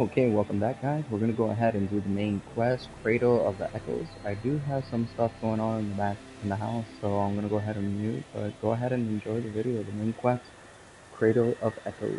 Okay, welcome back, guys. We're gonna go ahead and do the main quest, Cradle of the Echoes. I do have some stuff going on in the back in the house, so I'm gonna go ahead and mute. But go ahead and enjoy the video, the main quest, Cradle of Echoes.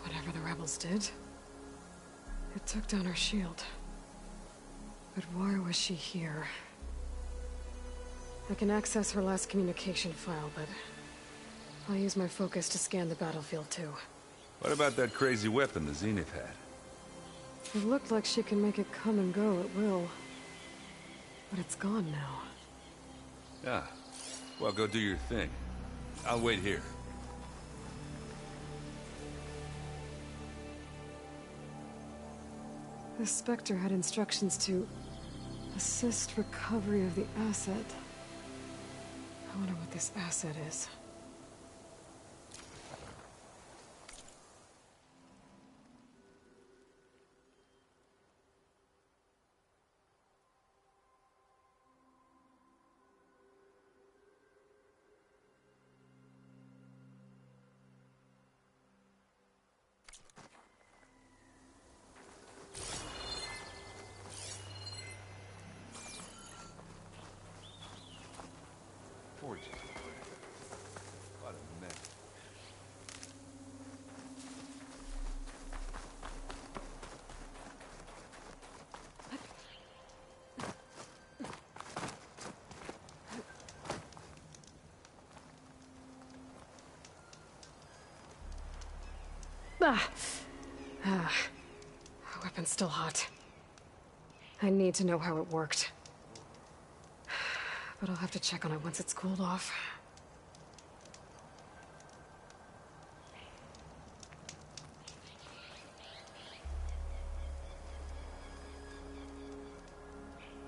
Whatever the rebels did, it took down her shield. But why was she here? I can access her last communication file, but I'll use my focus to scan the battlefield too. What about that crazy weapon the Zenith had? It looked like she can make it come and go at will. But it's gone now. Yeah. Well, go do your thing. I'll wait here. The Spectre had instructions to assist recovery of the asset. I wonder what this asset is. Forges. What a mess. Ah! Ah. Weapon's still hot. I need to know how it worked. But I'll have to check on it once it's cooled off.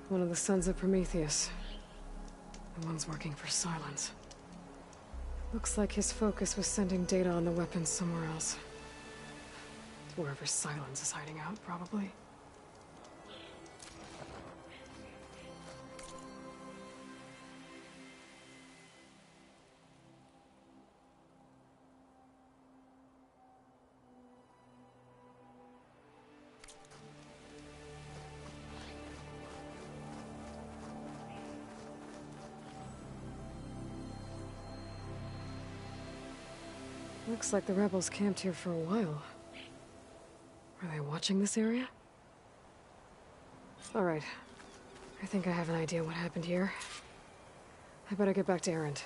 One of the sons of Prometheus. The one's working for Silence. Looks like his focus was sending data on the weapons somewhere else. Wherever Silence is hiding out, probably. Looks like the rebels camped here for a while. Are they watching this area? All right. I think I have an idea what happened here. I better get back to Erend.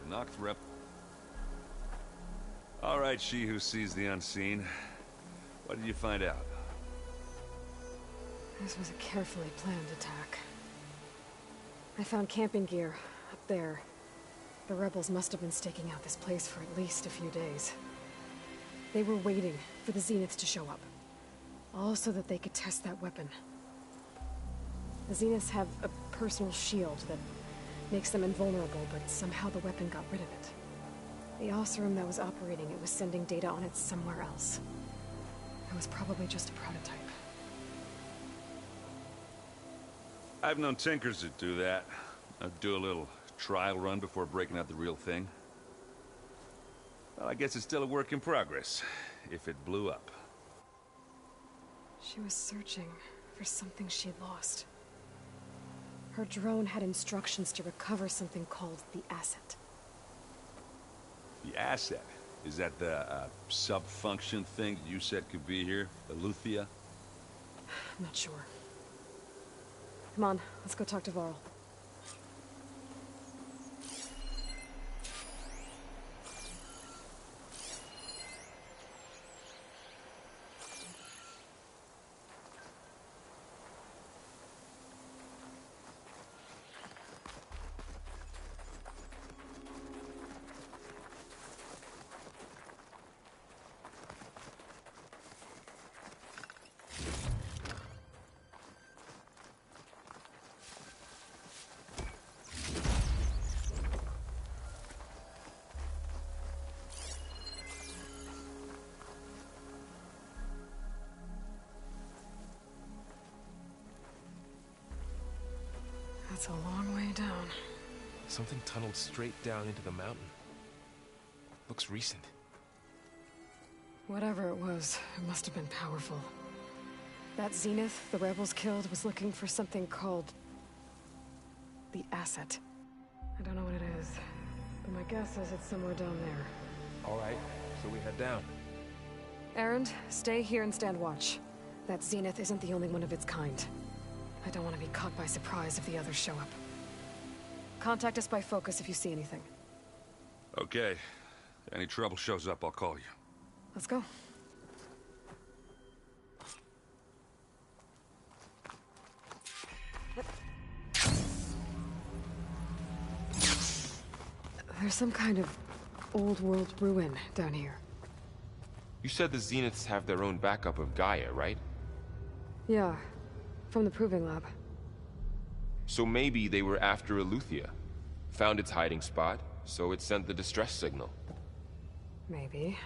The knocked rep. All right, she who sees the unseen. What did you find out? This was a carefully planned attack. I found camping gear up there. The rebels must have been staking out this place for at least a few days. They were waiting for the Zeniths to show up. All so that they could test that weapon. The Zeniths have a personal shield that makes them invulnerable, but somehow the weapon got rid of it. The Oseram that was operating it was sending data on it somewhere else. It was probably just a prototype. I've known tinkers that do that. I'd do a little trial run before breaking out the real thing. Well, I guess it's still a work in progress, if it blew up. She was searching for something she'd lost. Her drone had instructions to recover something called the asset. The asset? Is that the sub-function thing you said could be here? The Luthia? I'm not sure. Come on, let's go talk to Varl. That's a long way down. Something tunneled straight down into the mountain. Looks recent. Whatever it was, it must have been powerful. That Zenith the rebels killed was looking for something called the asset. I don't know what it is, but my guess is it's somewhere down there. All right, so we head down. Erend, stay here and stand watch. That Zenith isn't the only one of its kind. I don't want to be caught by surprise if the others show up. Contact us by focus if you see anything. Okay. Any trouble shows up, I'll call you. Let's go. There's some kind of old world ruin down here. You said the Zeniths have their own backup of Gaia, right? Yeah, from the Proving Lab. So maybe they were after Eleuthia. Found its hiding spot, so it sent the distress signal. Maybe.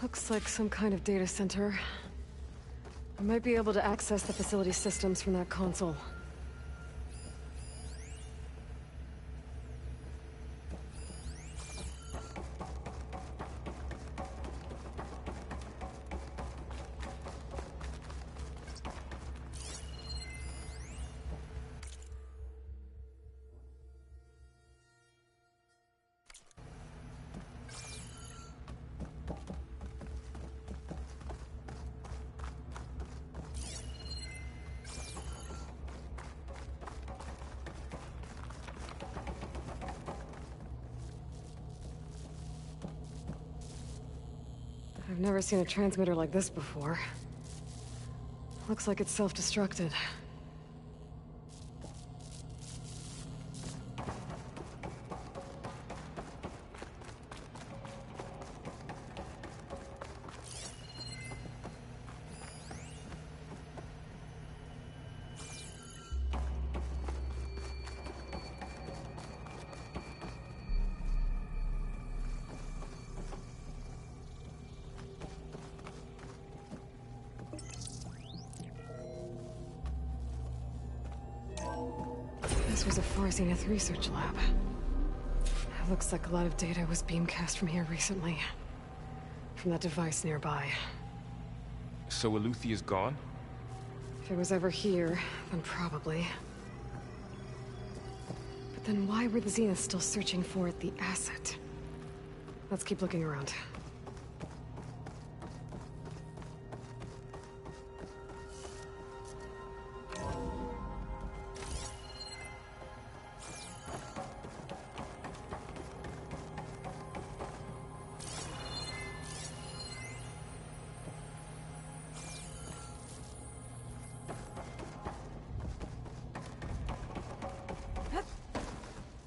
Looks like some kind of data center. I might be able to access the facility systems from that console. I've never seen a transmitter like this before. Looks like it's self-destructed. This was a Far Zenith research lab. It looks like a lot of data was beamcast from here recently. From that device nearby. So Eluthia's gone? If it was ever here, then probably. But then why were the Zeniths still searching for the asset? Let's keep looking around.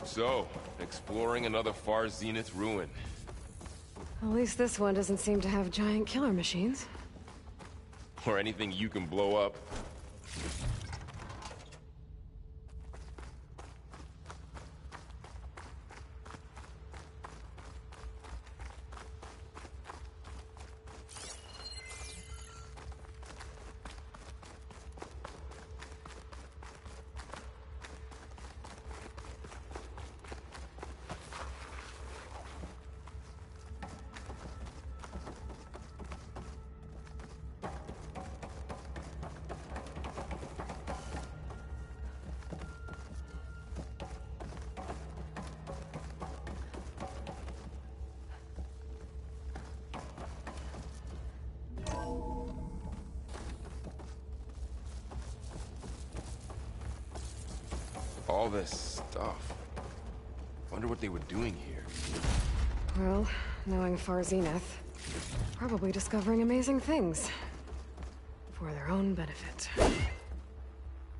So, exploring another Far Zenith ruin. At least this one doesn't seem to have giant killer machines. Or anything you can blow up. All this stuff. Wonder what they were doing here. Well, knowing Far Zenith, probably discovering amazing things. For their own benefit.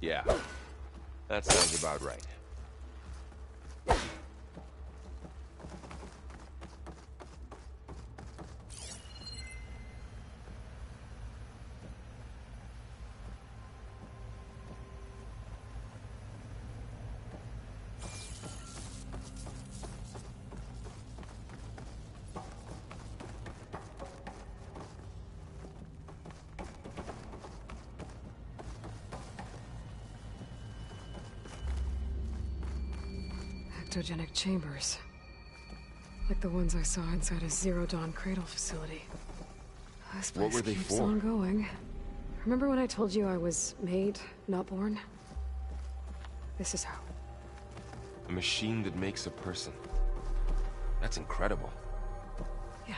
Yeah, that sounds about right. Ectogenic chambers. Like the ones I saw inside a Zero Dawn Cradle facility. This place What were they keeps for? on going. Remember when I told you I was made, not born? This is how. A machine that makes a person. That's incredible. Yeah.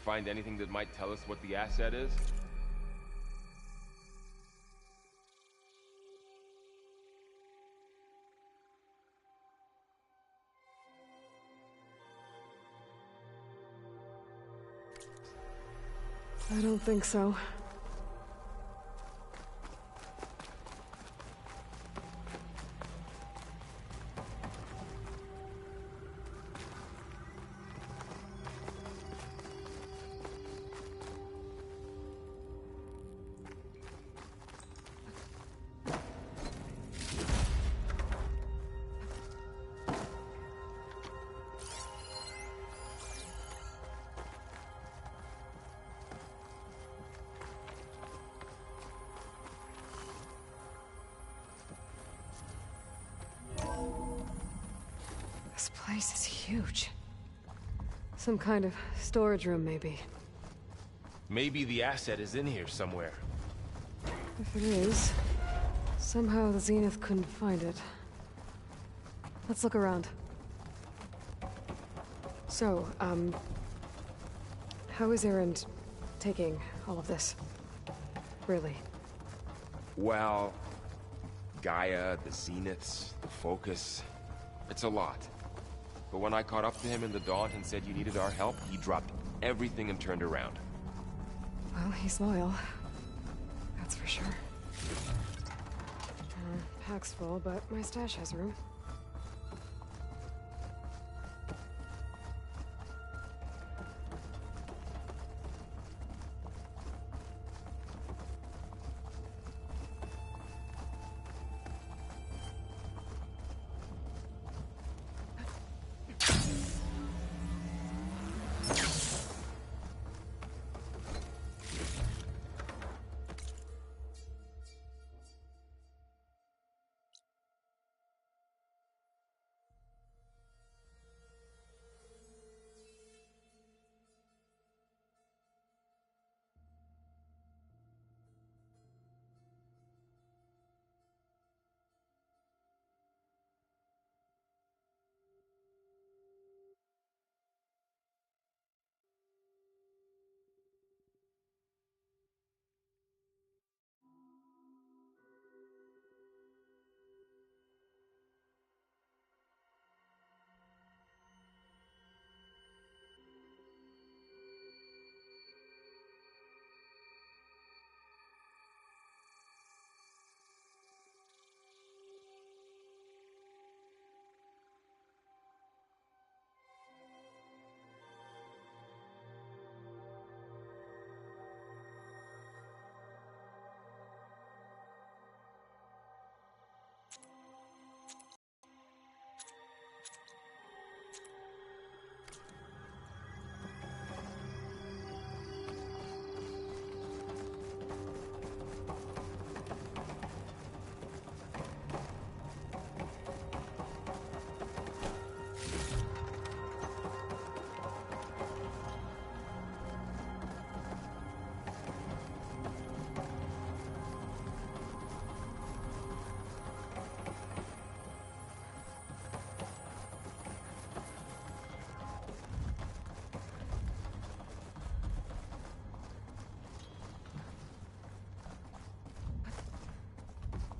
find anything that might tell us what the asset is? I don't think so. This place is huge. Some kind of storage room, maybe. Maybe the asset is in here somewhere. If it is, somehow the Zenith couldn't find it. Let's look around. So, how is Erend taking all of this? Really? Well, Gaia, the Zeniths, the Focus. It's a lot. But when I caught up to him in the Daunt and said you needed our help, he dropped everything and turned around. Well, he's loyal. That's for sure. Pack's full, but my stash has room.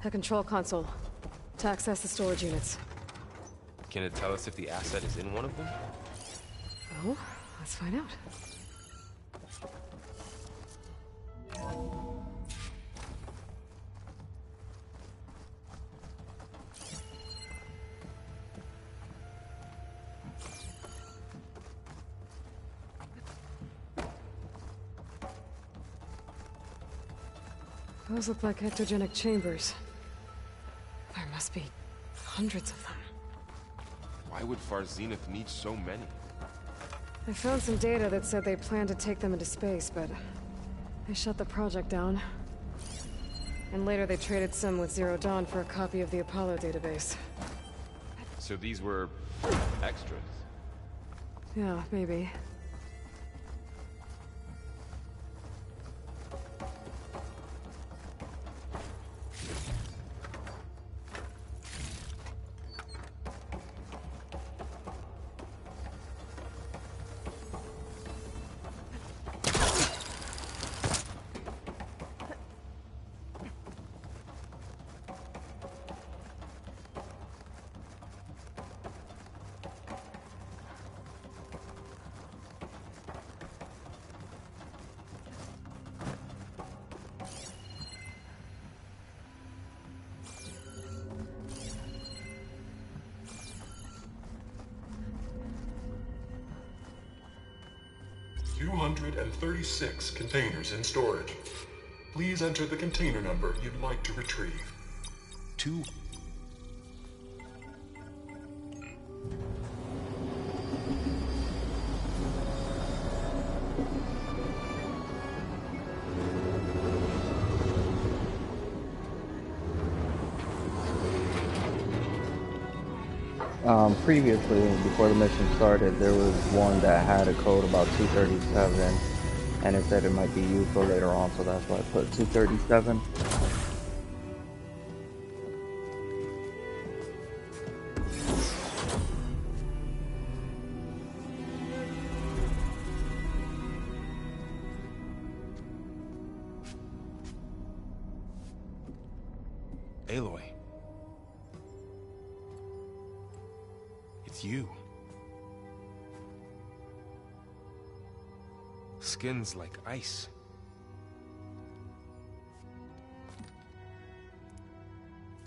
A control console. To access the storage units. Can it tell us if the asset is in one of them? Oh, let's find out. Those look like ectogenic chambers. There must be hundreds of them. Why would Far Zenith need so many? I found some data that said they planned to take them into space, but they shut the project down. And later they traded some with Zero Dawn for a copy of the Apollo database. So these were extras. Yeah, maybe. 236 containers in storage. Please enter the container number you'd like to retrieve. 2. Previously, before the mission started, there was one that had a code about 237, and it said it might be useful later on, so that's why I put 237. Aloy. It's you. Skin's like ice.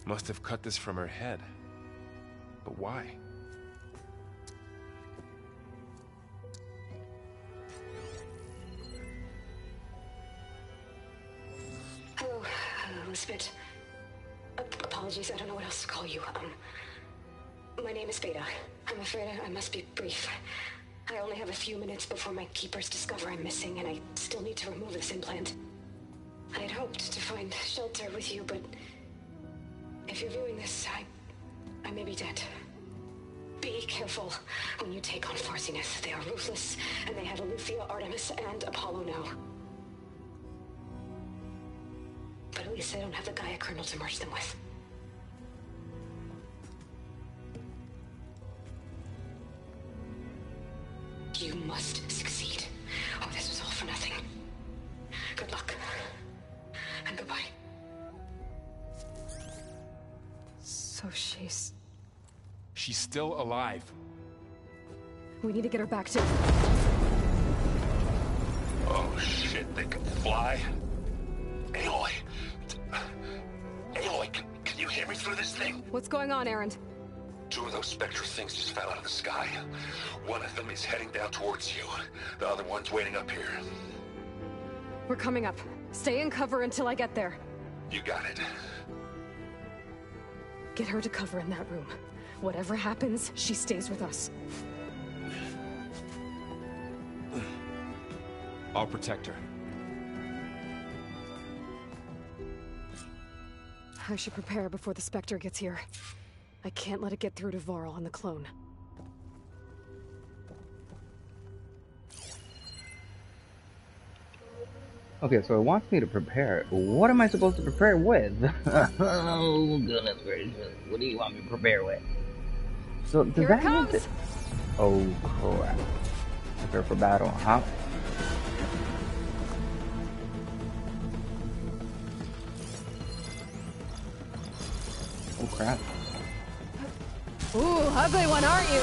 Must have cut this from her head. But why? Hello, Elizabeth. Apologies, I don't know what else to call you. My name is Beta. I'm afraid I must be brief. I only have a few minutes before my keepers discover I'm missing, and I still need to remove this implant. I had hoped to find shelter with you, but if you're viewing this, I may be dead. Be careful when you take on Farsiness. They are ruthless, and they have Aletheia, Artemis, and Apollo now. But at least they don't have the Gaia kernel to merge them with. You must succeed. Oh, this was all for nothing. Good luck. And goodbye. So she's still alive. We need to get her back to... Oh shit, they can fly? Aloy! Aloy, can you hear me through this thing? What's going on, Erend? 2 of those Spectre things just fell out of the sky. One of them is heading down towards you. The other one's waiting up here. We're coming up. Stay in cover until I get there. You got it. Get her to cover in that room. Whatever happens, she stays with us. I'll protect her. I should prepare before the Spectre gets here. I can't let it get through to Varl and the clone. Okay, so it wants me to prepare. What am I supposed to prepare with? Oh, goodness gracious. What do you want me to prepare with? So, does Here that it comes! mean that... Oh, crap. Prepare for battle, huh? Oh, crap. Ooh, ugly one, aren't you?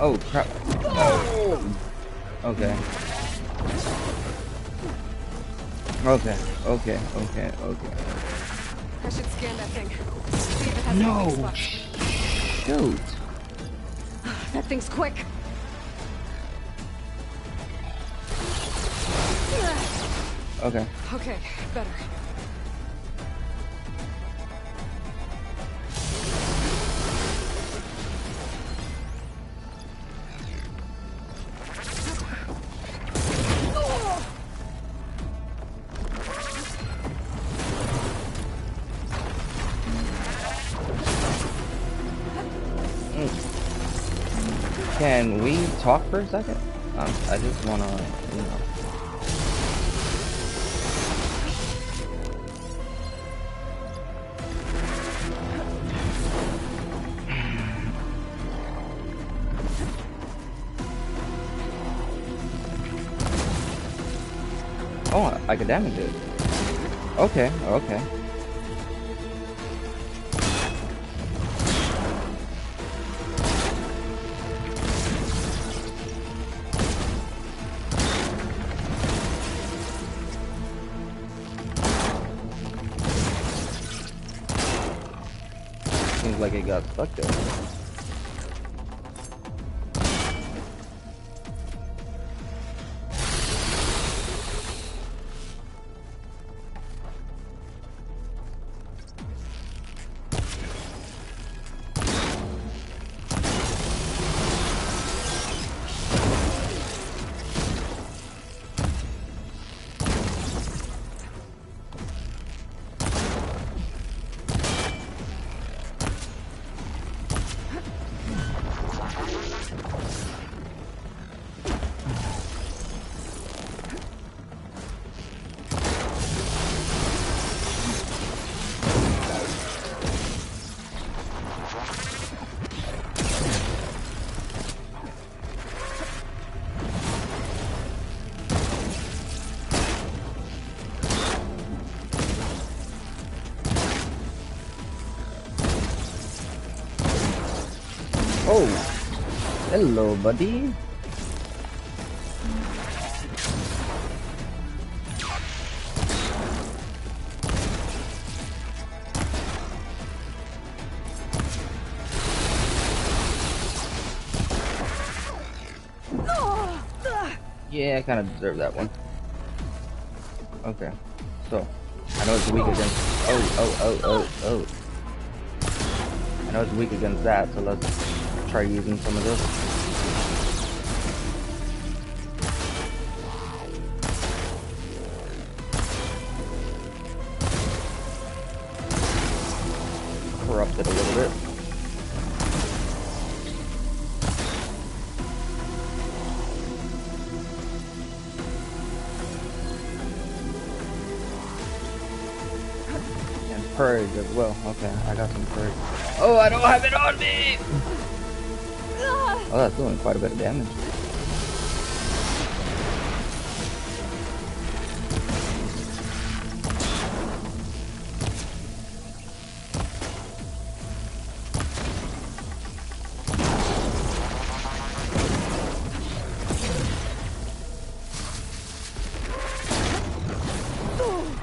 Oh, crap. Oh. Okay. Okay. I should scan that thing. See if it has any weak No! spots. Shoot! That thing's quick. Okay. Okay, better. Can we talk for a second? I just wanna, you know. Oh, I could damage it. Okay. Seems like it got stuck there. Oh, hello, buddy. Yeah, I kind of deserve that one. Okay, so I know it's weak against. Oh. I know it's weak against that, so let's try using some of this. Corrupt it a little bit. And purge as well. Okay, I got some purge. Oh, I don't have it on me! Oh, that's doing quite a bit of damage.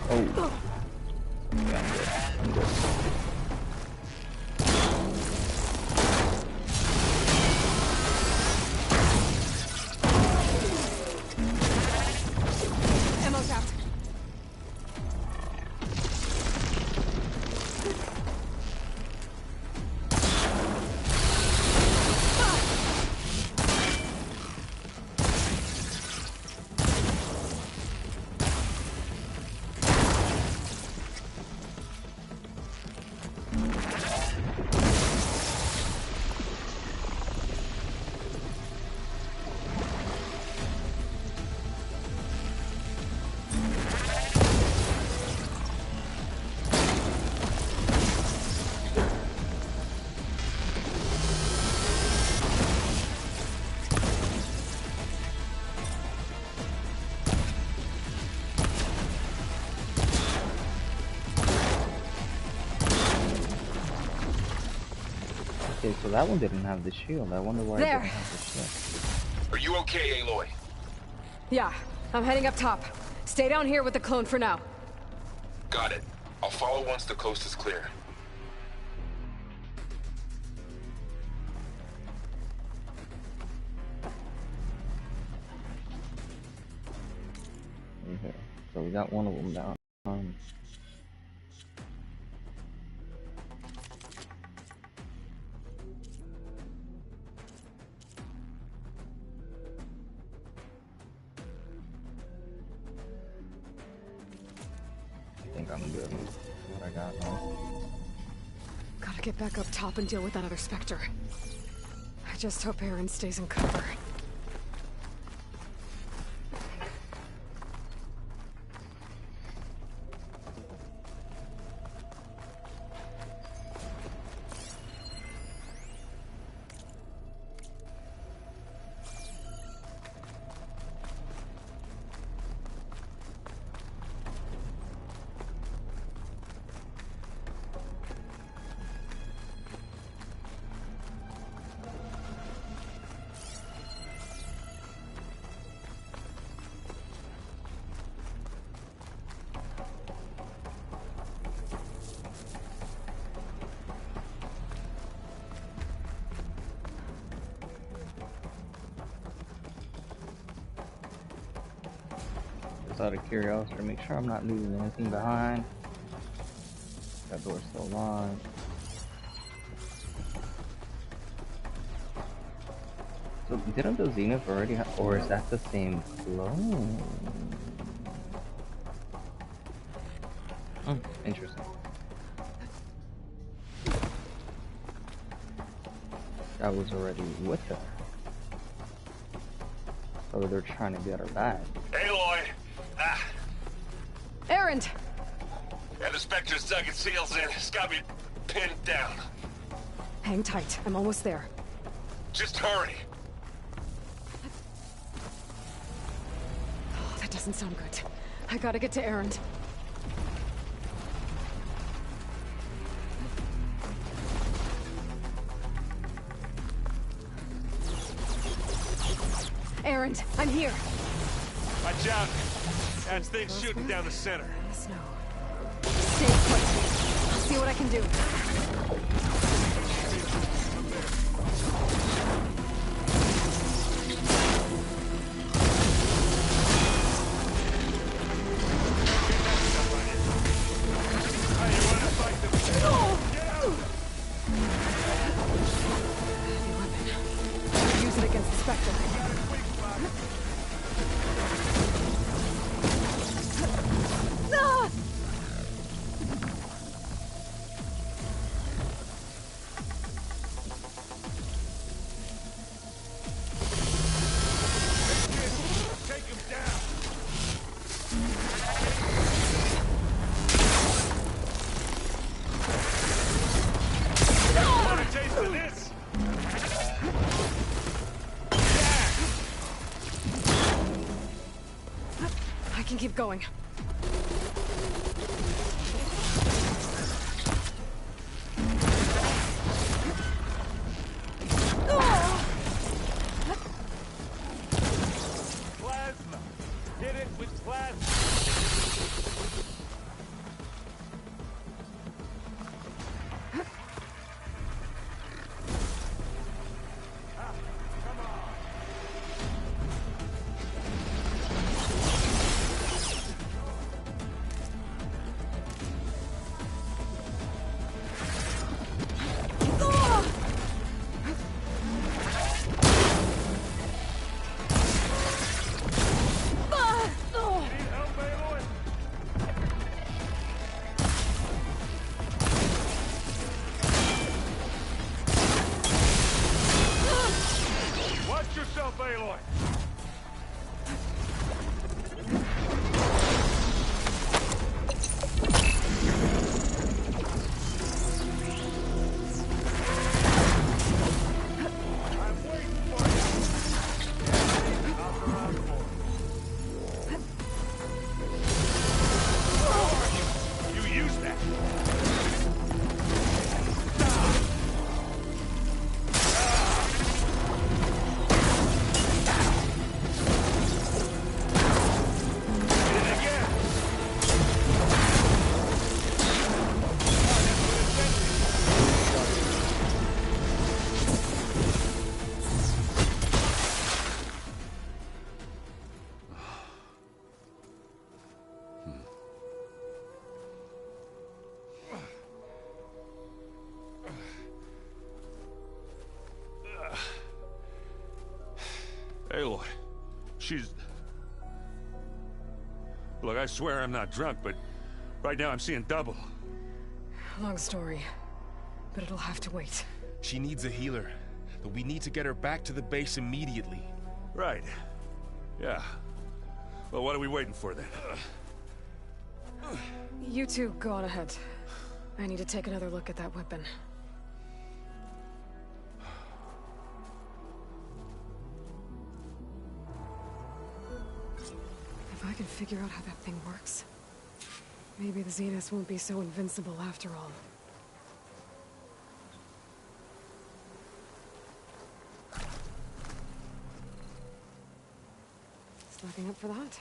Oh. Yeah, I'm good. Ammo's out. Okay, so that one didn't have the shield. I wonder why it There. didn't have the shield. Are you okay, Aloy? Yeah, I'm heading up top. Stay down here with the clone for now. Got it. I'll follow once the coast is clear. Okay, so we got one of them down. I think I'm good with what I got now. Gotta get back up top and deal with that other Spectre. I just hope Aaron stays in cover. Just out of curiosity, make sure I'm not leaving anything behind. That door's still locked. So didn't the Zenith already have, or is that the same clone? Interesting. That was already with her. So they're trying to get her back. Aloy! Ah, Aaron! and the Spectre's dug its heels in. It's got me pinned down. Hang tight, I'm almost there. Just hurry. Oh, that doesn't sound good. I gotta get to Aaron. errand. I'm here. Watch out! That's things shooting down the center. In the snow. Stay put. I'll see what I can do. Use it against the Spectre. Ah! Take him down! Want a taste of this? I can keep going. Plasma! Hit it with plasma! Need help, Aloy? Watch yourself, Aloy! I'm waiting for you! I'll come out for it. You use that! Hit it again! Aloy, she's... Look, I swear I'm not drunk, but right now I'm seeing double. Long story, but it'll have to wait. She needs a healer, but we need to get her back to the base immediately. Right. Yeah. Well, what are we waiting for then? You two go on ahead. I need to take another look at that weapon. If I can figure out how that thing works, maybe the Zeniths won't be so invincible after all. Stocking up for that?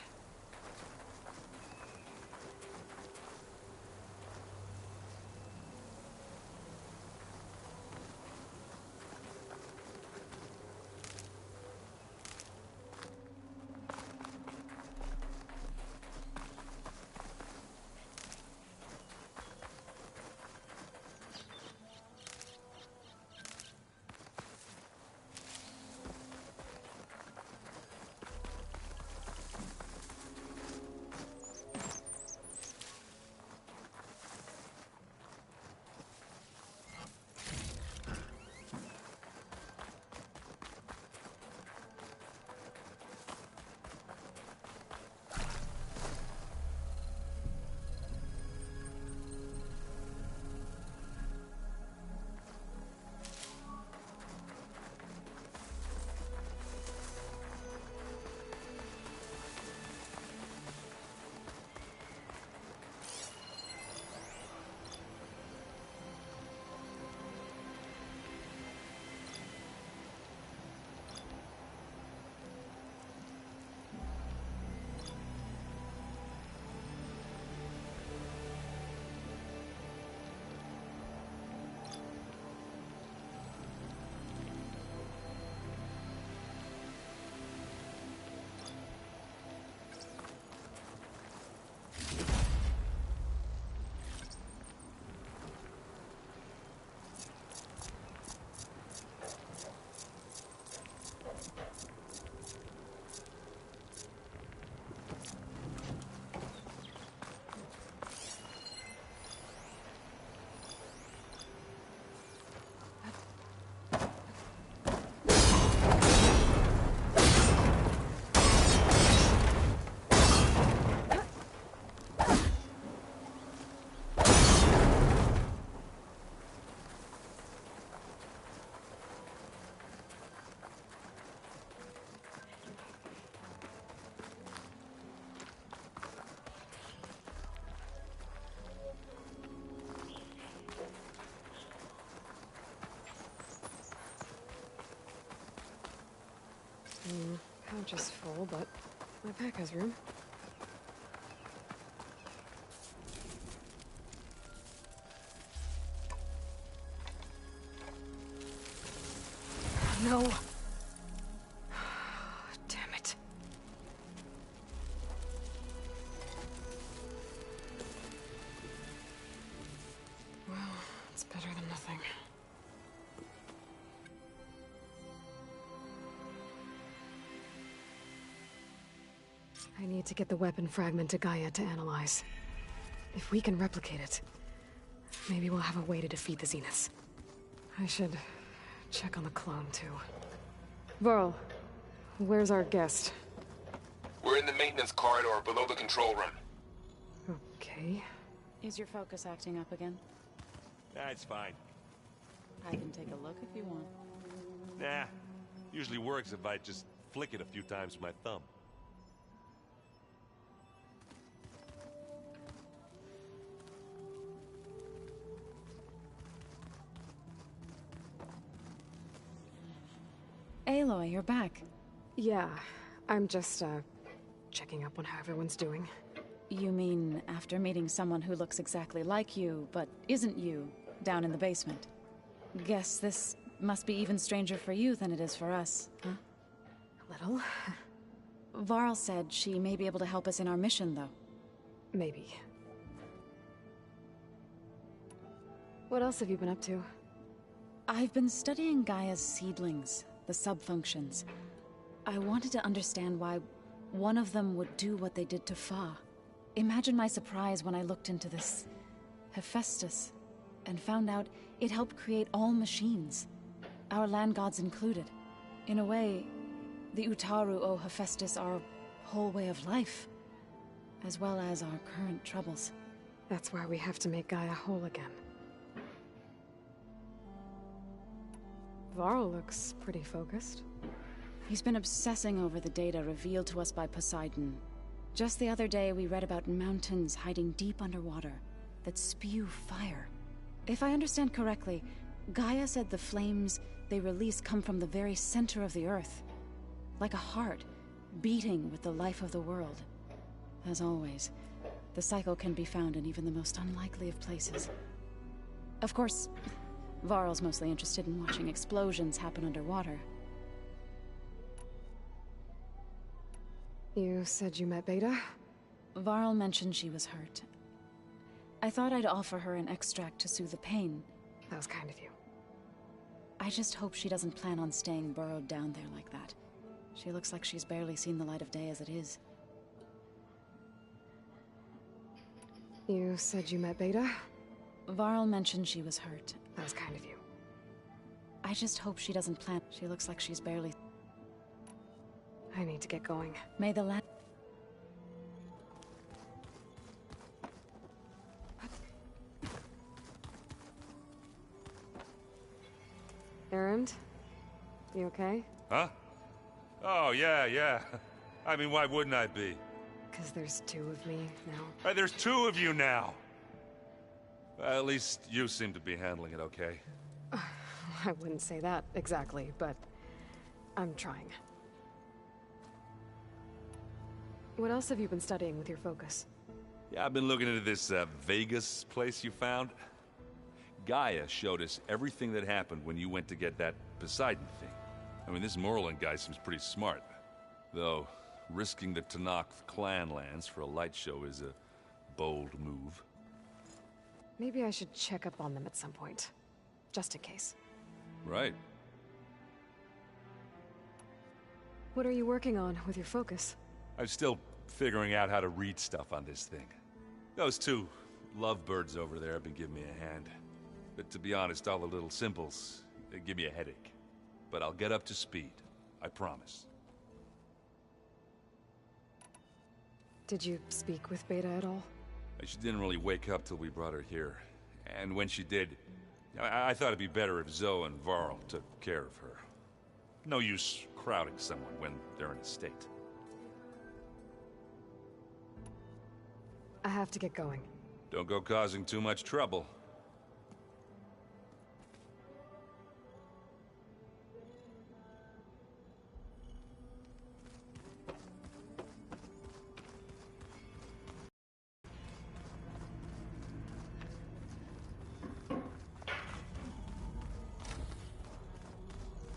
Storage is full, but my pack has room. No. Damn it. Well, it's better than nothing. I need to get the weapon fragment to Gaia to analyze. If we can replicate it, maybe we'll have a way to defeat the Zeniths. I should check on the clone, too. Varl, where's our guest? We're in the maintenance corridor below the control room. Okay. Is your focus acting up again? Nah, it's fine. I can take a look if you want. Nah. Usually works if I just flick it a few times with my thumb. Aloy, you're back. Yeah, I'm just, checking up on how everyone's doing. You mean after meeting someone who looks exactly like you, but isn't you, down in the basement? Guess this must be even stranger for you than it is for us, huh? A little. Varl said she may be able to help us in our mission, though. Maybe. What else have you been up to? I've been studying Gaia's seedlings, the subfunctions. I wanted to understand why one of them would do what they did to Fa. Imagine my surprise when I looked into this Hephaestus and found out it helped create all machines, our land gods included. In a way, the Utaru owe Hephaestus our whole way of life, as well as our current troubles. That's why we have to make Gaia whole again. Varl looks pretty focused. He's been obsessing over the data revealed to us by Poseidon. Just the other day, we read about mountains hiding deep underwater that spew fire. If I understand correctly, Gaia said the flames they release come from the very center of the Earth. Like a heart, beating with the life of the world. As always, the cycle can be found in even the most unlikely of places. Of course, Varl's mostly interested in watching explosions happen underwater. You said you met Beta? Varl mentioned she was hurt. I thought I'd offer her an extract to soothe the pain. That was kind of you. I just hope she doesn't plan on staying burrowed down there like that. She looks like she's barely seen the light of day as it is. You said you met Beta? Varl mentioned she was hurt. That was kind of you. I just hope she doesn't plan. She looks like she's barely... I need to get going. May the land... Erend? You okay? Huh? Oh, yeah. I mean, why wouldn't I be? 'Cause there's two of me now. There's two of you now! At least you seem to be handling it okay. I wouldn't say that exactly, but I'm trying. What else have you been studying with your focus? Yeah, I've been looking into this Vegas place you found. Gaia showed us everything that happened when you went to get that Poseidon thing. I mean, this Morlun guy seems pretty smart. Though, risking the Tanakh clan lands for a light show is a bold move. Maybe I should check up on them at some point. Just in case. Right. What are you working on with your focus? I'm still figuring out how to read stuff on this thing. Those two lovebirds over there have been giving me a hand. But to be honest, all the little symbols, they give me a headache. But I'll get up to speed. I promise. Did you speak with Beta at all? She didn't really wake up till we brought her here. And when she did, I thought it'd be better if Zoe and Varl took care of her. No use crowding someone when they're in a state. I have to get going. Don't go causing too much trouble.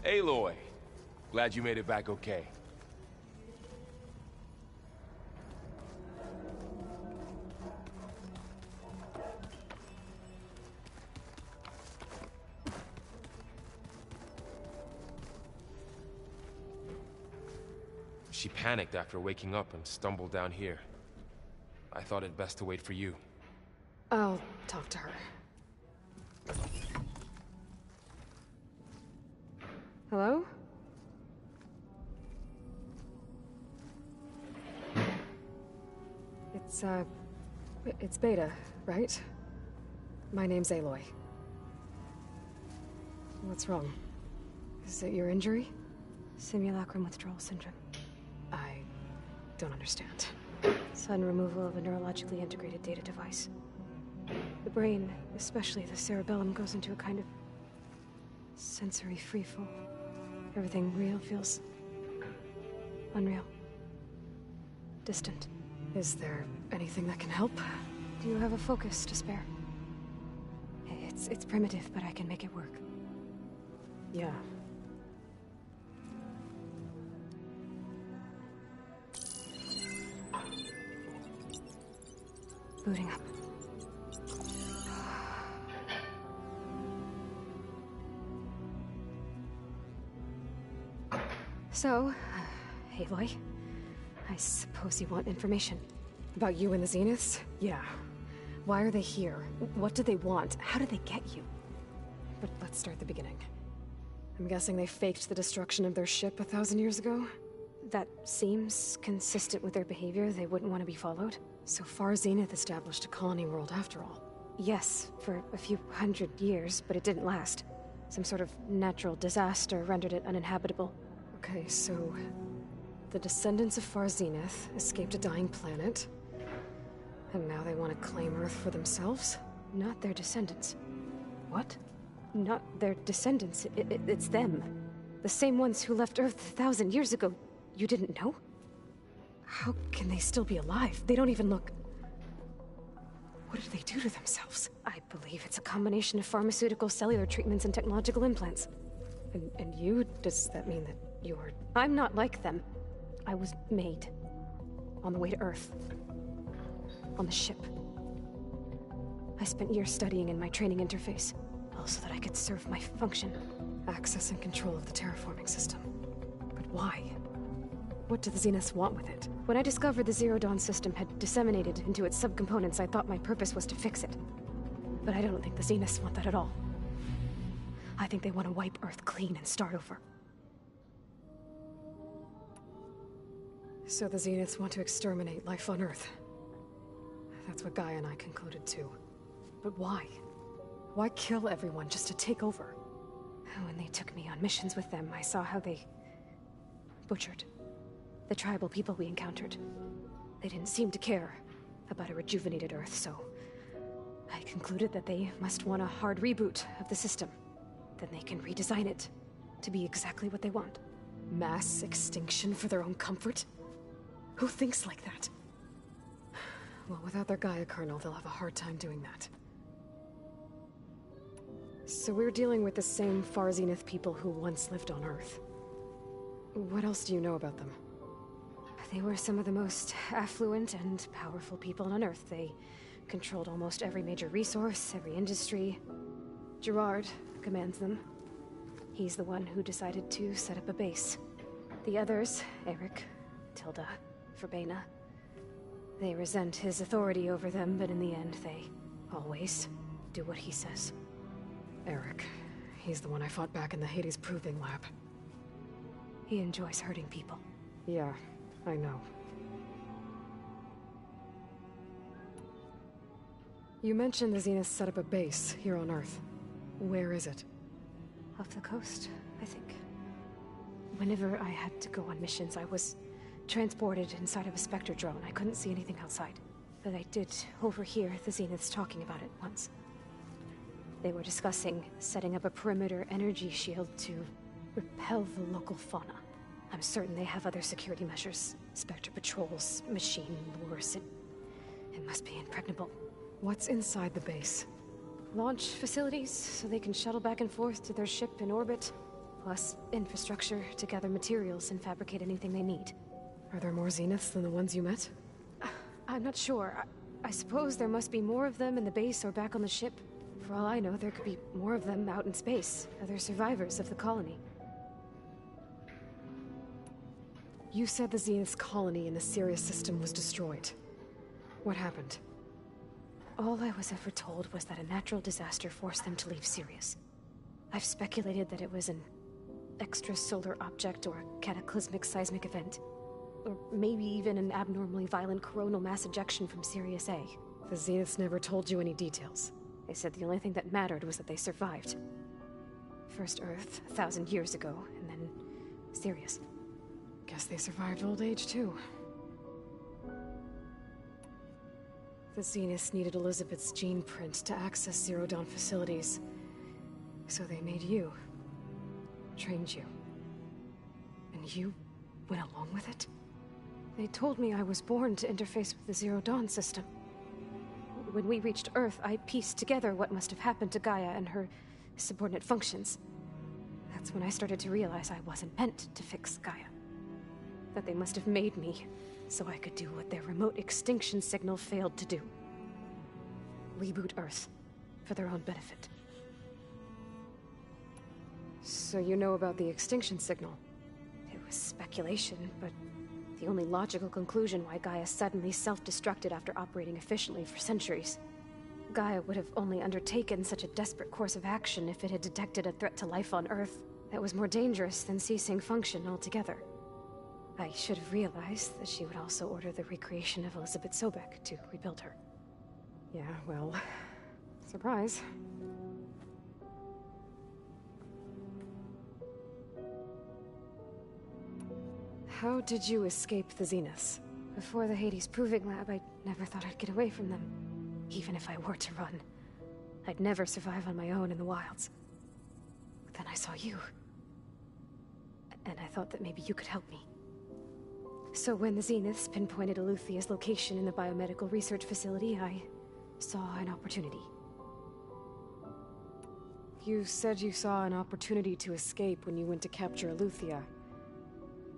Aloy, glad you made it back okay. She panicked after waking up and stumbled down here. I thought it best to wait for you. I'll talk to her. Hello? It's Beta, right? My name's Aloy. What's wrong? Is it your injury? Simulacrum withdrawal syndrome. I don't understand. Sudden removal of a neurologically integrated data device. The brain, especially the cerebellum, goes into a kind of sensory freefall. Everything real feels unreal. Distant. Is there anything that can help? Do you have a focus to spare? It's primitive, but I can make it work. Yeah. Booting up. So, Aloy, I suppose you want information. About you and the Zeniths? Yeah. Why are they here? What do they want? How did they get you? But let's start at the beginning. I'm guessing they faked the destruction of their ship 1,000 years ago? That seems consistent with their behavior. They wouldn't want to be followed. So far, Zenith established a colony world after all. Yes, for a few hundred years, but it didn't last. Some sort of natural disaster rendered it uninhabitable. Okay, so the descendants of Far Zenith escaped a dying planet, and now they want to claim Earth for themselves? Not their descendants. What? Not their descendants. It's them. The same ones who left Earth 1,000 years ago. You didn't know? How can they still be alive? They don't even look... What did they do to themselves? I believe it's a combination of pharmaceutical, cellular treatments, and technological implants. And you? Does that mean that you're... I'm not like them. I was made. On the way to Earth. On the ship. I spent years studying in my training interface, all so that I could serve my function. Access and control of the terraforming system. But why? What do the Zeniths want with it? When I discovered the Zero Dawn system had disseminated into its subcomponents, I thought my purpose was to fix it. But I don't think the Zeniths want that at all. I think they want to wipe Earth clean and start over. So the Zeniths want to exterminate life on Earth. That's what Gaia and I concluded too. But why? Why kill everyone just to take over? When they took me on missions with them, I saw how they butchered the tribal people we encountered. They didn't seem to care about a rejuvenated Earth, so I concluded that they must want a hard reboot of the system. Then they can redesign it to be exactly what they want. Mass extinction for their own comfort? Who thinks like that? Well, without their Gaia kernel, they'll have a hard time doing that. So we're dealing with the same Far Zenith people who once lived on Earth. What else do you know about them? They were some of the most affluent and powerful people on Earth. They controlled almost every major resource, every industry. Gerard commands them. He's the one who decided to set up a base. The others, Eric, Tilda, Verbena, they resent his authority over them, but in the end, they always do what he says. Eric. He's the one I fought back in the Hades Proving Lab. He enjoys hurting people. Yeah, I know. You mentioned the Zenith set up a base here on Earth. Where is it? Off the coast, I think. Whenever I had to go on missions, I was transported inside of a Spectre drone. I couldn't see anything outside. But I did overhear the Zeniths talking about it once. They were discussing setting up a perimeter energy shield to repel the local fauna. I'm certain they have other security measures. Spectre patrols, machine lures. It must be impregnable. What's inside the base? Launch facilities, so they can shuttle back and forth to their ship in orbit. plus infrastructure to gather materials and fabricate anything they need. Are there more Zeniths than the ones you met? I'm not sure. I suppose there must be more of them in the base or back on the ship. For all I know, there could be more of them out in space, other survivors of the colony. You said the Zenith's colony in the Sirius system was destroyed. What happened? All I was ever told was that a natural disaster forced them to leave Sirius. I've speculated that it was an extrasolar object or a cataclysmic seismic event. Or maybe even an abnormally violent coronal mass ejection from Sirius A. The Zeniths never told you any details. They said the only thing that mattered was that they survived. First Earth, 1,000 years ago, and then Sirius. Guess they survived old age, too. The Zeniths needed Elizabeth's gene print to access Zero Dawn facilities. So they made you. Trained you. And you went along with it? They told me I was born to interface with the Zero Dawn system. When we reached Earth, I pieced together what must have happened to Gaia and her subordinate functions. That's when I started to realize I wasn't meant to fix Gaia. That they must have made me so I could do what their remote extinction signal failed to do. Reboot Earth, for their own benefit. So you know about the extinction signal? It was speculation, but the only logical conclusion why Gaia suddenly self-destructed after operating efficiently for centuries. Gaia would have only undertaken such a desperate course of action if it had detected a threat to life on Earth that was more dangerous than ceasing function altogether. I should have realized that she would also order the recreation of Elizabeth Sobek to rebuild her. Yeah, well, surprise. How did you escape the Zeniths? Before the Hades Proving Lab, I never thought I'd get away from them. Even if I were to run. I'd never survive on my own in the wilds. But then I saw you. And I thought that maybe you could help me. So when the Zeniths pinpointed Eluthia's location in the biomedical research facility, I saw an opportunity. You said you saw an opportunity to escape when you went to capture Eluthia.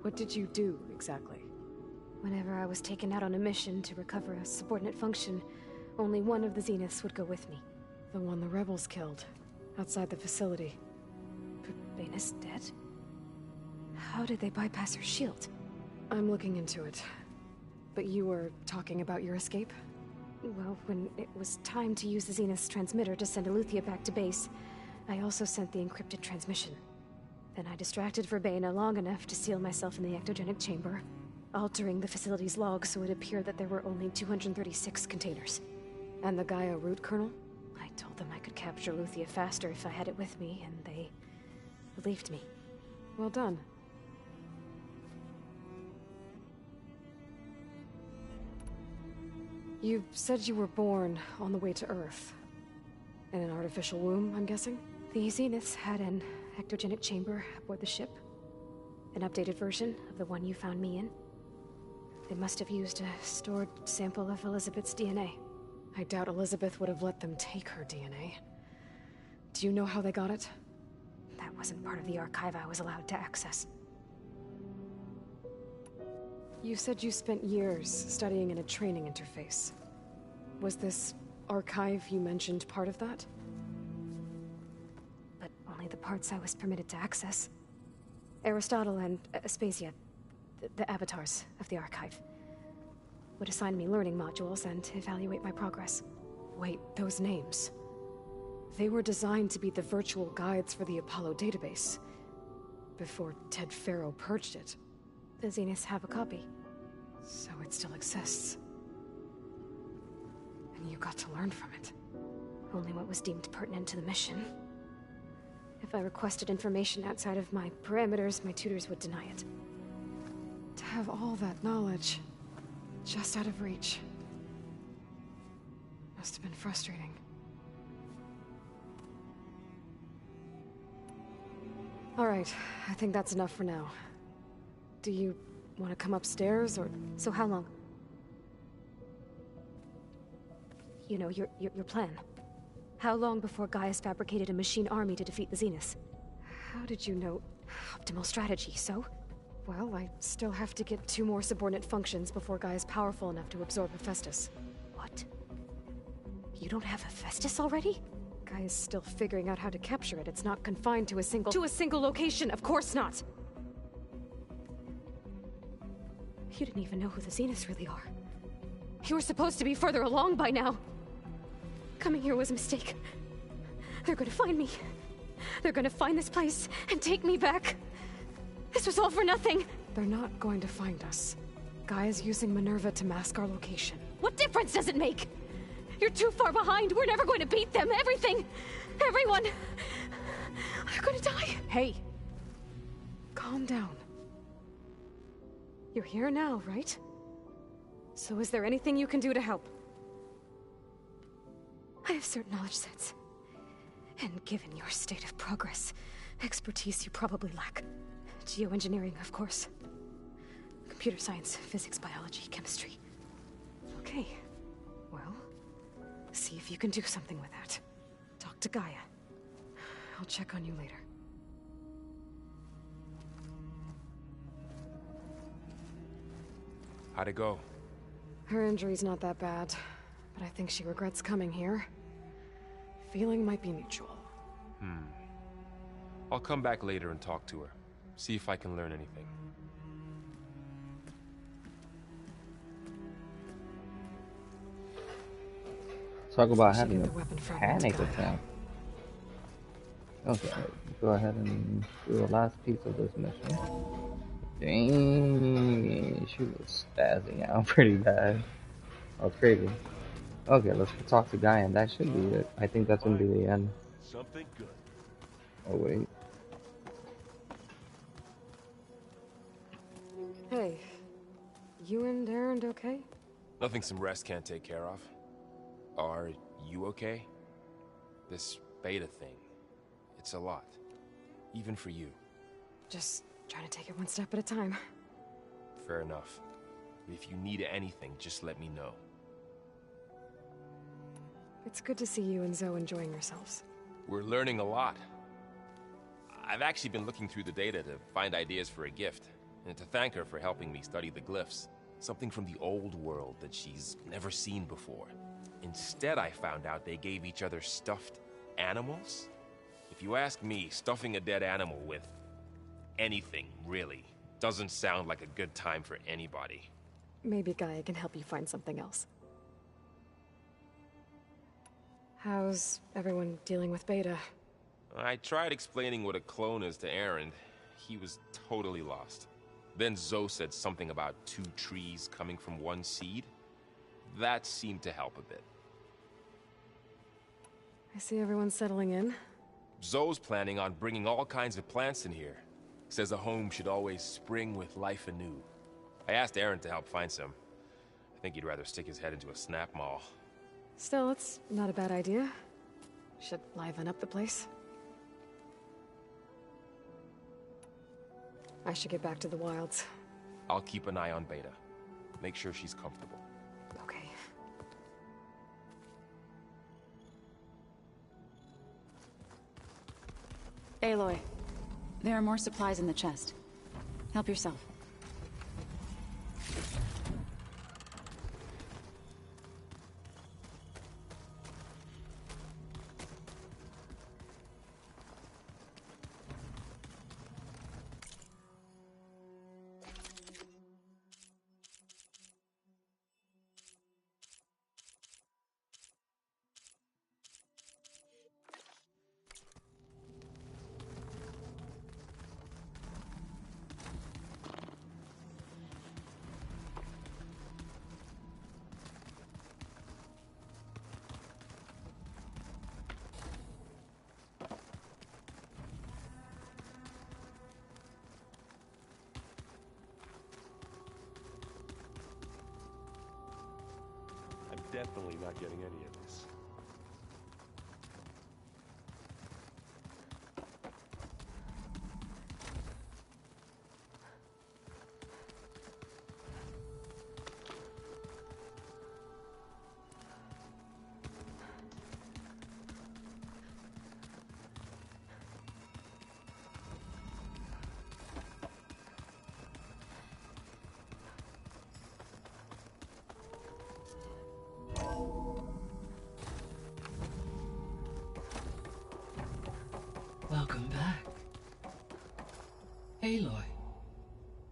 What did you do, exactly? Whenever I was taken out on a mission to recover a subordinate function, only one of the Zeniths would go with me. The one the rebels killed, outside the facility. But Baina's dead? How did they bypass her shield? I'm looking into it. But you were talking about your escape? Well, when it was time to use the Zenith's transmitter to send Eluthia back to base, I also sent the encrypted transmission. Then I distracted Verbena long enough to seal myself in the ectogenic chamber, altering the facility's log so it appeared that there were only 236 containers. And the Gaia root kernel? I told them I could capture Eluthia faster if I had it with me, and they believed me. Well done. You said you were born on the way to Earth. In an artificial womb, I'm guessing? The Zeniths had an ectogenic chamber aboard the ship. An updated version of the one you found me in. They must have used a stored sample of Elizabeth's DNA. I doubt Elizabeth would have let them take her DNA. Do you know how they got it? That wasn't part of the archive I was allowed to access. You said you spent years studying in a training interface. Was this archive you mentioned part of that? But only the parts I was permitted to access. Aristotle and Aspasia, the avatars of the archive, would assign me learning modules and evaluate my progress. Wait, those names. They were designed to be the virtual guides for the Apollo database. Before Ted Faro purged it. The Zeniths have a copy. So it still exists. And you got to learn from it. Only what was deemed pertinent to the mission. If I requested information outside of my parameters, my tutors would deny it. To have all that knowledge, just out of reach. Must have been frustrating. Alright, I think that's enough for now. Do you want to come upstairs, or...? So how long? You know, your plan. How long before Gaia's fabricated a machine army to defeat the Zeniths? How did you know? Optimal strategy, so? Well, I still have to get 2 more subordinate functions before Gaia is powerful enough to absorb Hephaestus. What? You don't have Hephaestus already? Gaia is still figuring out how to capture it. It's not confined to a single location, of course not! You didn't even know who the Zeniths really are. You were supposed to be further along by now. Coming here was a mistake. They're gonna find me. They're gonna find this place and take me back. This was all for nothing. They're not going to find us. Gaia's using Minerva to mask our location. What difference does it make? You're too far behind. We're never going to beat them. Everything. Everyone. They're gonna die. Hey. Calm down. You're here now, right? So is there anything you can do to help? I have certain knowledge sets. And given your state of progress, expertise you probably lack. Geoengineering, of course. Computer science, physics, biology, chemistry. Okay. Well, see if you can do something with that. Talk to Gaia. I'll check on you later. How'd it go? Her injury's not that bad, but I think she regrets coming here. Feeling might be mutual. I'll come back later and talk to her. See if I can learn anything. Talk about Should having get a the weapon fragment panic to Gaia. attack. Okay, go ahead and do the last piece of this mission. Dang, she was spazzing out pretty bad. Oh, it's crazy. Okay, let's talk to Guy, and that should be it. I think that's gonna be the end. Something good. Oh wait. Hey, you and Aaron okay? Nothing some rest can't take care of. Are you okay? This beta thing, it's a lot. Even for you. Just trying to take it one step at a time. Fair enough. If you need anything, just let me know. It's good to see you and Zoe enjoying yourselves. We're learning a lot. I've actually been looking through the data to find ideas for a gift, and to thank her for helping me study the glyphs. Something from the old world that she's never seen before. Instead, I found out they gave each other stuffed animals. If you ask me, stuffing a dead animal with anything, really, doesn't sound like a good time for anybody. Maybe Gaia can help you find something else. How's everyone dealing with Beta? I tried explaining what a clone is to Aaron. He was totally lost. Then Zoe said something about 2 trees coming from 1 seed. That seemed to help a bit. I see everyone's settling in. Zoe's planning on bringing all kinds of plants in here. Says a home should always spring with life anew. I asked Aaron to help find some. I think he'd rather stick his head into a snap mall. Still, it's not a bad idea. Should liven up the place. I should get back to the wilds. I'll keep an eye on Beta. Make sure she's comfortable. Okay. Aloy, there are more supplies in the chest. Help yourself. Definitely not getting any of this. Welcome back. Aloy,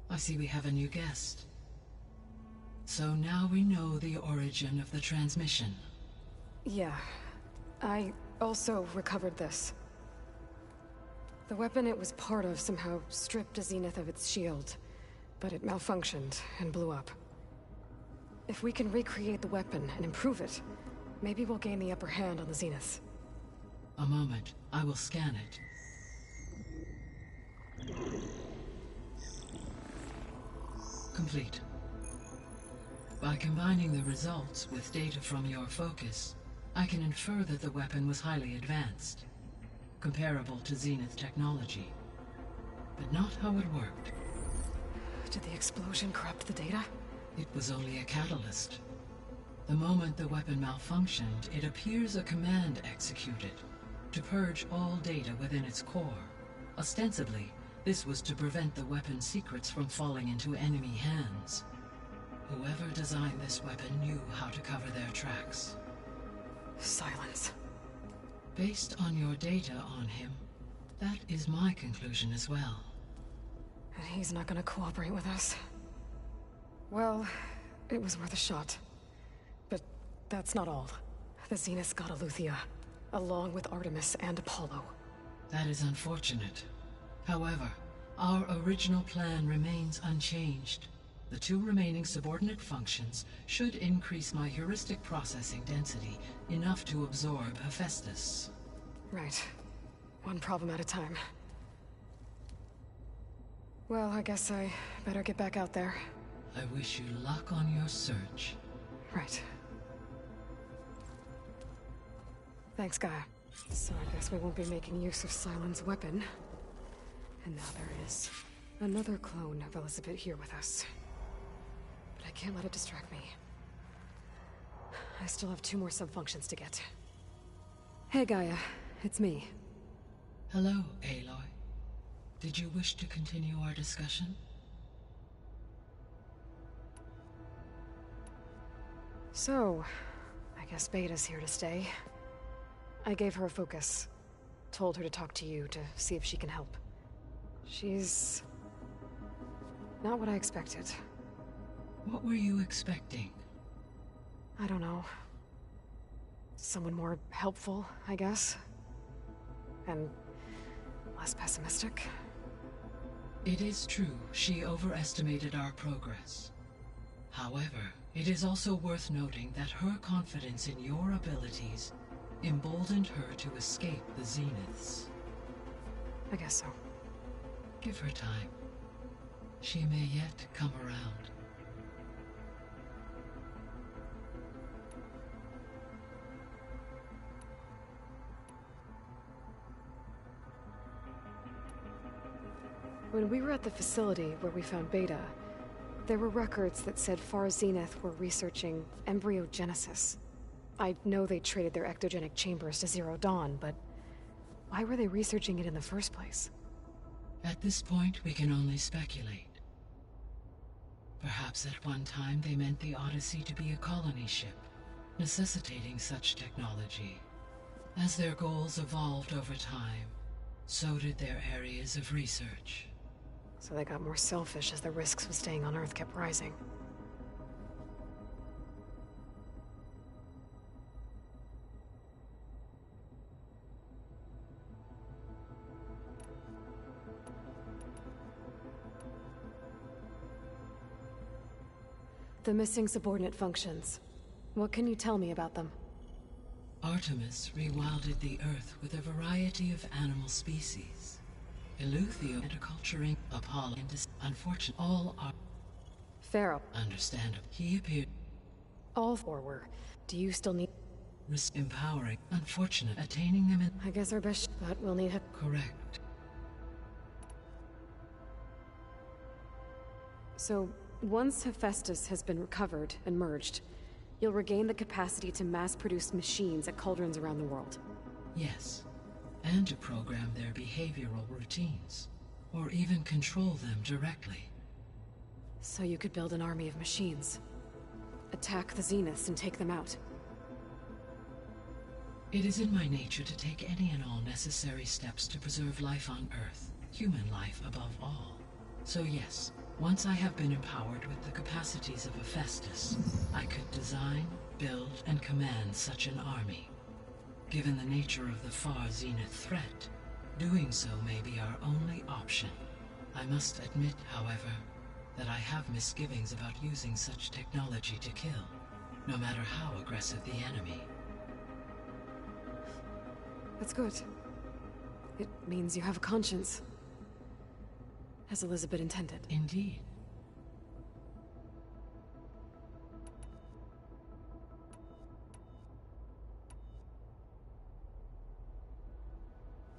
I see we have a new guest. So now we know the origin of the transmission. Yeah. I also recovered this. The weapon it was part of somehow stripped Zenith of its shield, but it malfunctioned and blew up. If we can recreate the weapon and improve it, maybe we'll gain the upper hand on the Zeniths. A moment, I will scan it. Complete. By combining the results with data from your focus, I can infer that the weapon was highly advanced, comparable to Zenith technology, but not how it worked. Did the explosion corrupt the data? It was only a catalyst. The moment the weapon malfunctioned, it appears a command executed to purge all data within its core. Ostensibly, this was to prevent the weapon's secrets from falling into enemy hands. Whoever designed this weapon knew how to cover their tracks. Silence. Based on your data on him, that is my conclusion as well. And he's not gonna cooperate with us. Well, it was worth a shot. But that's not all. The Zeniths got Aletheia, along with Artemis and Apollo. That is unfortunate. However, our original plan remains unchanged. The 2 remaining subordinate functions should increase my heuristic processing density enough to absorb Hephaestus. Right. One problem at a time. Well, I guess I better get back out there. I wish you luck on your search. Right. Thanks, Gaia. So I guess we won't be making use of Sylens' weapon. And now there is another clone of Elizabeth here with us. But I can't let it distract me. I still have 2 more subfunctions to get. Hey, Gaia. It's me. Hello, Aloy. Did you wish to continue our discussion? So, I guess Beta's here to stay. I gave her a focus. Told her to talk to you to see if she can help. She's not what I expected. What were you expecting? I don't know. Someone more helpful, I guess. And less pessimistic. It is true, she overestimated our progress. However, it is also worth noting that her confidence in your abilities emboldened her to escape the Zeniths. I guess so. Give her time. She may yet come around. When we were at the facility where we found Beta, there were records that said Far Zenith were researching embryogenesis. I know they traded their ectogenic chambers to Zero Dawn, but why were they researching it in the first place? At this point, we can only speculate. Perhaps at one time they meant the Odyssey to be a colony ship, necessitating such technology. As their goals evolved over time, so did their areas of research. So they got more selfish as the risks of staying on Earth kept rising. The missing subordinate functions. What can you tell me about them? Artemis rewilded the Earth with a variety of animal species. Eleuthio interculturing Apollo and unfortunate all are Pharaoh. understandable. He appeared All 4 were. Do you still need... empowering, unfortunate, attaining them in I guess our best, but we'll need... correct. So, once Hephaestus has been recovered and merged, you'll regain the capacity to mass-produce machines at cauldrons around the world. Yes, and to program their behavioral routines, or even control them directly. So you could build an army of machines. Attack the Zeniths and take them out. It is in my nature to take any and all necessary steps to preserve life on Earth, human life above all. So yes, once I have been empowered with the capacities of Hephaestus, I could design, build, and command such an army. Given the nature of the far zenith threat, doing so may be our only option. I must admit, however, that I have misgivings about using such technology to kill, no matter how aggressive the enemy. That's good. It means you have a conscience. As Elizabeth intended. Indeed.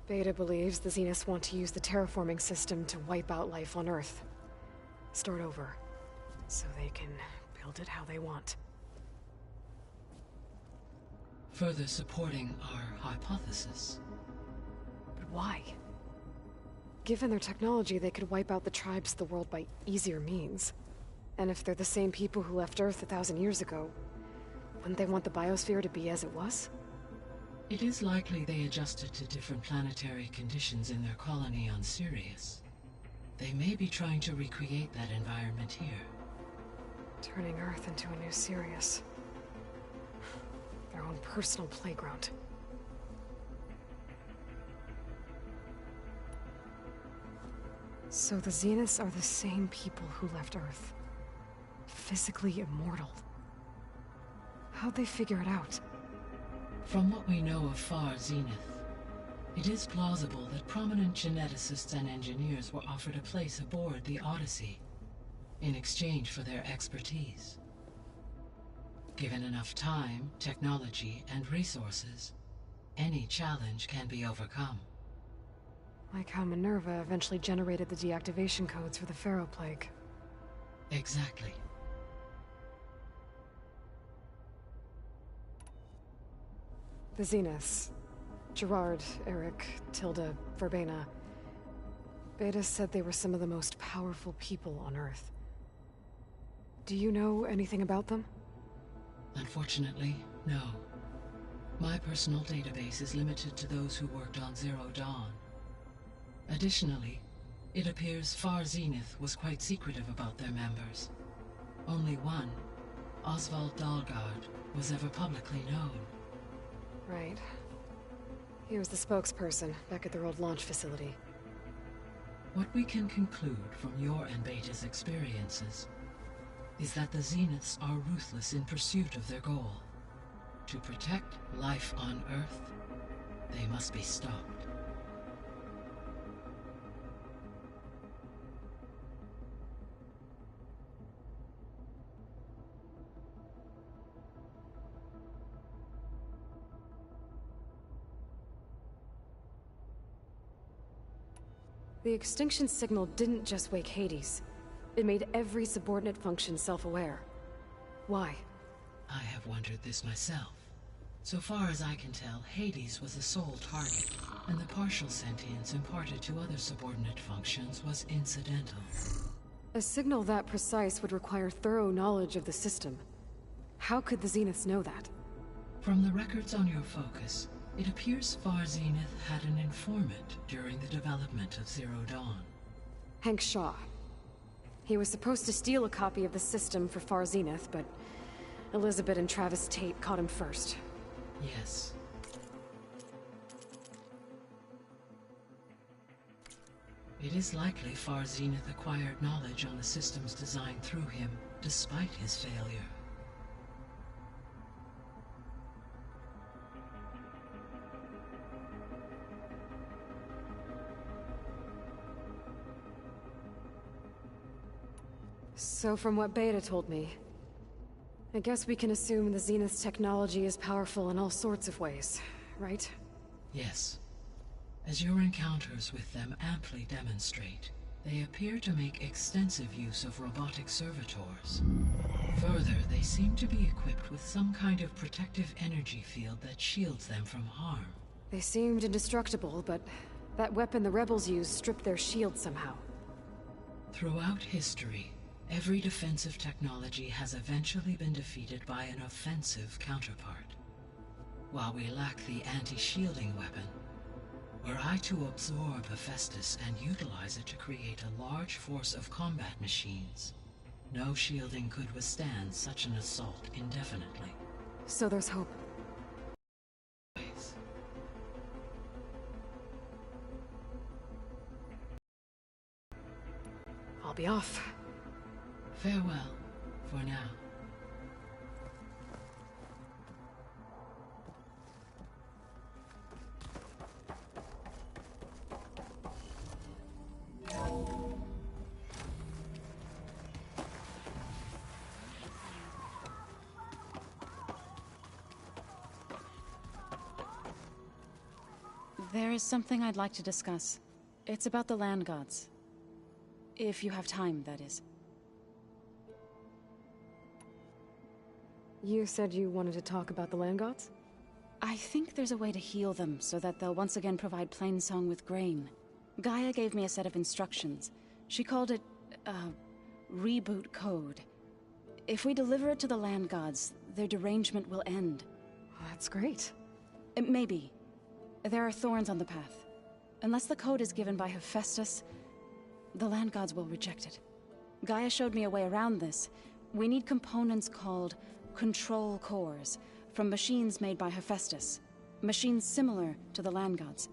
Beta believes the Zeniths want to use the terraforming system to wipe out life on Earth. Start over. So they can build it how they want. Further supporting our hypothesis. But why? Given their technology, they could wipe out the tribes of the world by easier means. And if they're the same people who left Earth 1,000 years ago, wouldn't they want the biosphere to be as it was? It is likely they adjusted to different planetary conditions in their colony on Sirius. They may be trying to recreate that environment here. Turning Earth into a new Sirius. Their own personal playground. So the Zeniths are the same people who left Earth. Physically immortal. How'd they figure it out? From what we know of Far Zenith, it is plausible that prominent geneticists and engineers were offered a place aboard the Odyssey in exchange for their expertise. Given enough time, technology, and resources, any challenge can be overcome. Like how Minerva eventually generated the deactivation codes for the Pharaoh Plague. Exactly. The Zeniths. Gerard, Eric, Tilda, Verbena. Beta said they were some of the most powerful people on Earth. Do you know anything about them? Unfortunately, no. My personal database is limited to those who worked on Zero Dawn. Additionally, it appears Far Zenith was quite secretive about their members. Only one, Oswald Dahlgard, was ever publicly known. Right. He was the spokesperson back at their old launch facility. What we can conclude from your and Beta's experiences is that the Zeniths are ruthless in pursuit of their goal. To protect life on Earth, they must be stopped. The extinction signal didn't just wake Hades. It made every subordinate function self-aware. Why? I have wondered this myself. So far as I can tell, Hades was the sole target, and the partial sentience imparted to other subordinate functions was incidental. A signal that precise would require thorough knowledge of the system. How could the Zeniths know that? From the records on your focus, it appears Far Zenith had an informant during the development of Zero Dawn. Hank Shaw. He was supposed to steal a copy of the system for Far Zenith, but Elizabeth and Travis Tate caught him first. Yes. It is likely Far Zenith acquired knowledge on the system's design through him, despite his failure. So from what Beta told me, I guess we can assume the Zenith's technology is powerful in all sorts of ways, right? Yes. As your encounters with them amply demonstrate, they appear to make extensive use of robotic servitors. Further, they seem to be equipped with some kind of protective energy field that shields them from harm. They seemed indestructible, but that weapon the rebels used stripped their shield somehow. Throughout history, every defensive technology has eventually been defeated by an offensive counterpart. while we lack the anti-shielding weapon. Were I to absorb Hephaestus and utilize it to create a large force of combat machines, no shielding could withstand such an assault indefinitely. So there's hope. I'll be off. Farewell, for now. There is something I'd like to discuss. It's about the land gods. If you have time, that is. You said you wanted to talk about the land gods? I think there's a way to heal them so that they'll once again provide Plainsong with grain. Gaia gave me a set of instructions. She called it, reboot code. If we deliver it to the land gods, their derangement will end. That's great. Maybe. There are thorns on the path. Unless the code is given by Hephaestus, the land gods will reject it. Gaia showed me a way around this. We need components called control cores, from machines made by Hephaestus. Machines similar to the land gods.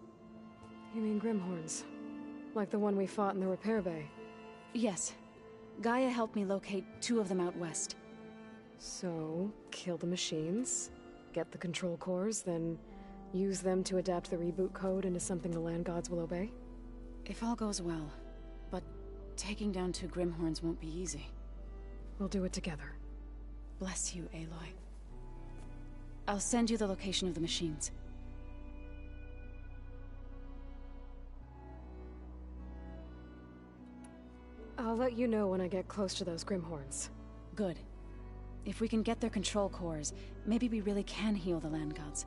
You mean Grimhorns? Like the one we fought in the repair bay? Yes. Gaia helped me locate 2 of them out west. So, kill the machines, get the control cores, then use them to adapt the reboot code into something the land gods will obey? If all goes well. But taking down 2 Grimhorns won't be easy. We'll do it together. Bless you, Aloy. I'll send you the location of the machines. I'll let you know when I get close to those Grimhorns. Good. If we can get their control cores, maybe we really can heal the land gods.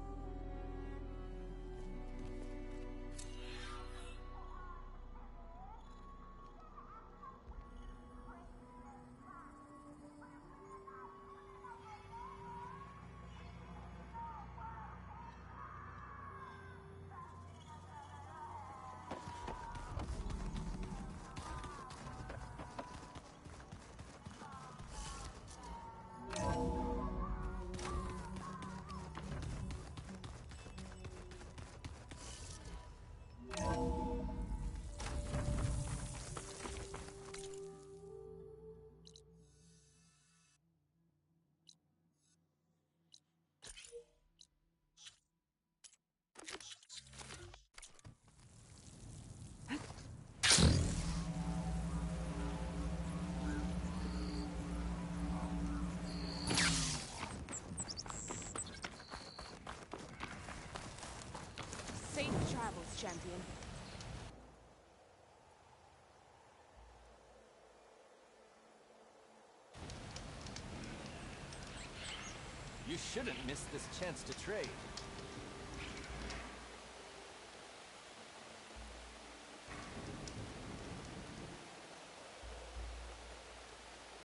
Safe travels, champion. You shouldn't miss this chance to trade.